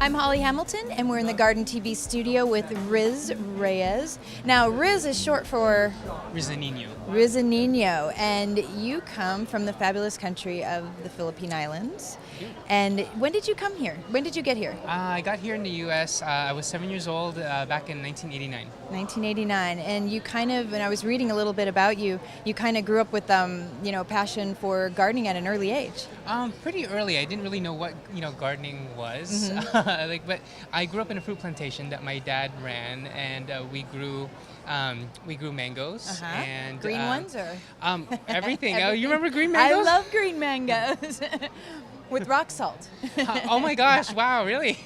I'm Holly Hamilton, and we're in the Garden TV studio with Riz Reyes. Now, Riz is short for Rizanino, and you come from the fabulous country of the Philippine Islands. And when did you come here? When did you get here? I got here in the U.S. I was 7 years old back in 1989. 1989, and you kind of, and I was reading a little bit about you, you kind of grew up with, passion for gardening at an early age. Pretty early. I didn't really know what, gardening was. But I grew up in a fruit plantation that my dad ran, and we grew mangoes. And green ones or? Everything. You remember green mangoes? I love green mangoes. With rock salt. Oh my gosh, wow, really?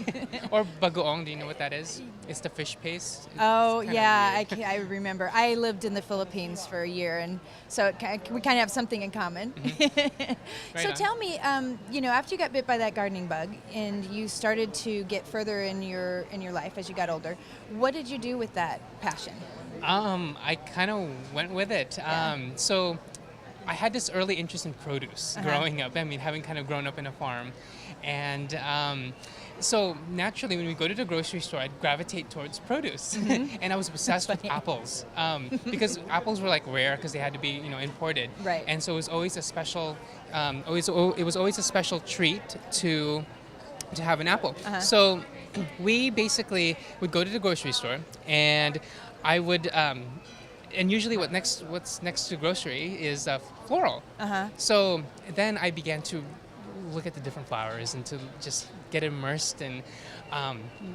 Or bagoong, do you know what that is? It's the fish paste. I remember. I lived in the Philippines for a year, and so we kind of have something in common. So tell me, after you got bit by that gardening bug and you started to get further in your life as you got older, what did you do with that passion? I kind of went with it. So I had this early interest in produce growing up. I mean, having kind of grown up in a farm. And so naturally, when we go to the grocery store, I'd gravitate towards produce. And I was obsessed with apples because apples were like rare because they had to be, imported. Right. And so it was always a special, it was always a special treat to have an apple. So we basically would go to the grocery store, and I would. And usually what's next to grocery is floral. So then I began to look at the different flowers and to just get immersed in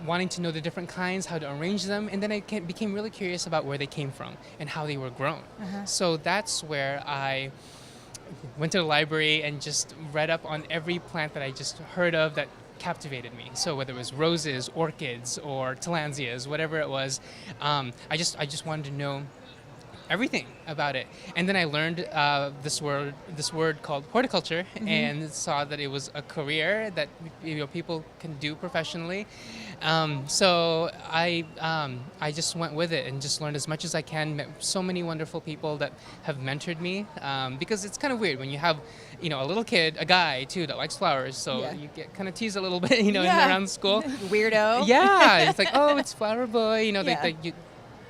wanting to know the different kinds, how to arrange them. And then I became really curious about where they came from and how they were grown. So that's where I went to the library and just read up on every plant that I just heard of that captivated me. So whether it was roses, orchids, or tillandsias, whatever it was, I just wanted to know everything about it. And then I learned this word called horticulture, and saw that it was a career that people can do professionally. So I just went with it and just learned as much as I can. Met so many wonderful people that have mentored me, because it's kind of weird when you have a little kid, a guy too, that likes flowers, so you get kind of teased a little bit around school. Weirdo. Yeah, it's like, oh, it's flower boy, But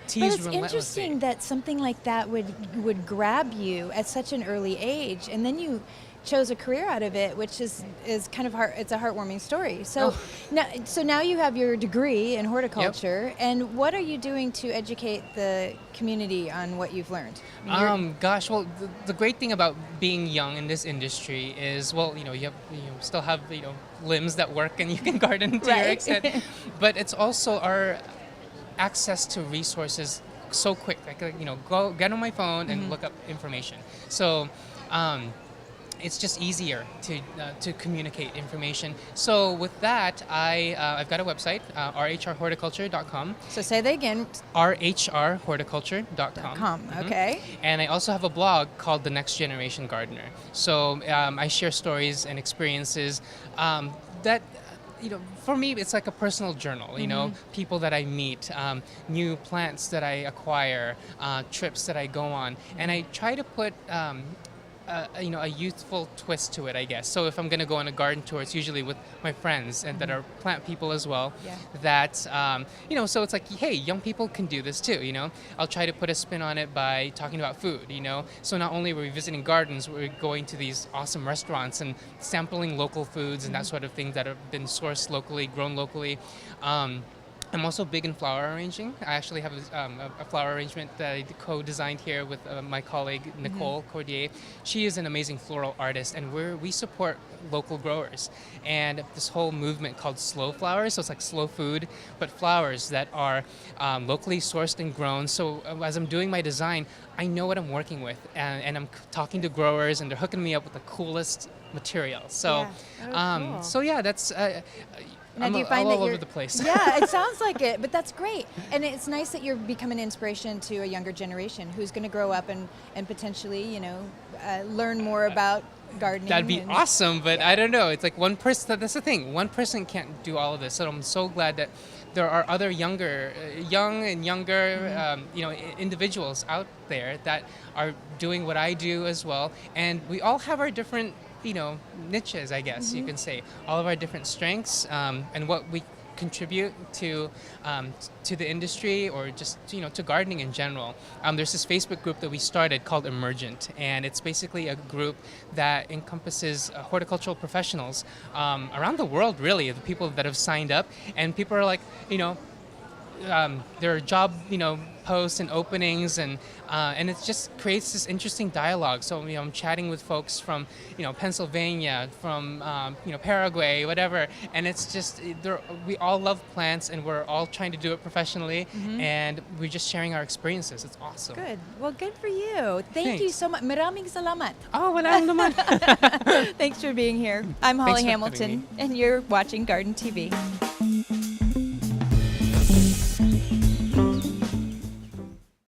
it's interesting that something like that would grab you at such an early age, and then you chose a career out of it, which is kind of it's a heartwarming story. So now you have your degree in horticulture, and what are you doing to educate the community on what you've learned? The great thing about being young in this industry is, you still have limbs that work and you can garden to your extent, but it's also our access to resources so quick. Go get on my phone and look up information. So it's just easier to communicate information. So with that, I've got a website, rhrhorticulture.com. So say that again. rhrhorticulture.com. Okay. And I also have a blog called The Next Generation Gardener. So I share stories and experiences that. For me, it's like a personal journal, people that I meet, new plants that I acquire, trips that I go on. And I try to put, a youthful twist to it, I guess. So if I'm going to go on a garden tour, it's usually with my friends and that are plant people as well. That, so it's like, hey, young people can do this too, I'll try to put a spin on it by talking about food, So not only were we visiting gardens, we're going to these awesome restaurants and sampling local foods and that sort of thing that have been sourced locally, grown locally. I'm also big in flower arranging. I actually have a flower arrangement that I co-designed here with my colleague Nicole Cordier. She is an amazing floral artist, and we support local growers. And this whole movement called slow flowers, so it's like slow food, but flowers that are locally sourced and grown. So as I'm doing my design, I know what I'm working with, and I'm talking to growers, and they're hooking me up with the coolest material. So, cool. That's. Now, do you find all that over the place. Yeah, it sounds like it, but that's great. And it's nice that you're becoming an inspiration to a younger generation who's going to grow up and potentially, learn more about gardening. That'd be awesome, but I don't know. It's like one person, that's the thing. One person can't do all of this. So I'm so glad that there are other young and younger, individuals out there that are doing what I do as well. And we all have our different niches, I guess you can say, all of our different strengths, and what we contribute to the industry or just to gardening in general. There's this Facebook group that we started called Emergent, and it's basically a group that encompasses horticultural professionals around the world, really, the people that have signed up, and people are like, there are job, posts and openings, and it just creates this interesting dialogue. So, I'm chatting with folks from, Pennsylvania, from, Paraguay, whatever, and it's just, we all love plants, and we're all trying to do it professionally, and we're just sharing our experiences. It's awesome. Good. Well, good for you. Thank you so much. Maraming salamat. Oh, walang naman. Thanks for being here. I'm Holly Thanks for having Hamilton, me. and you're watching Garden TV.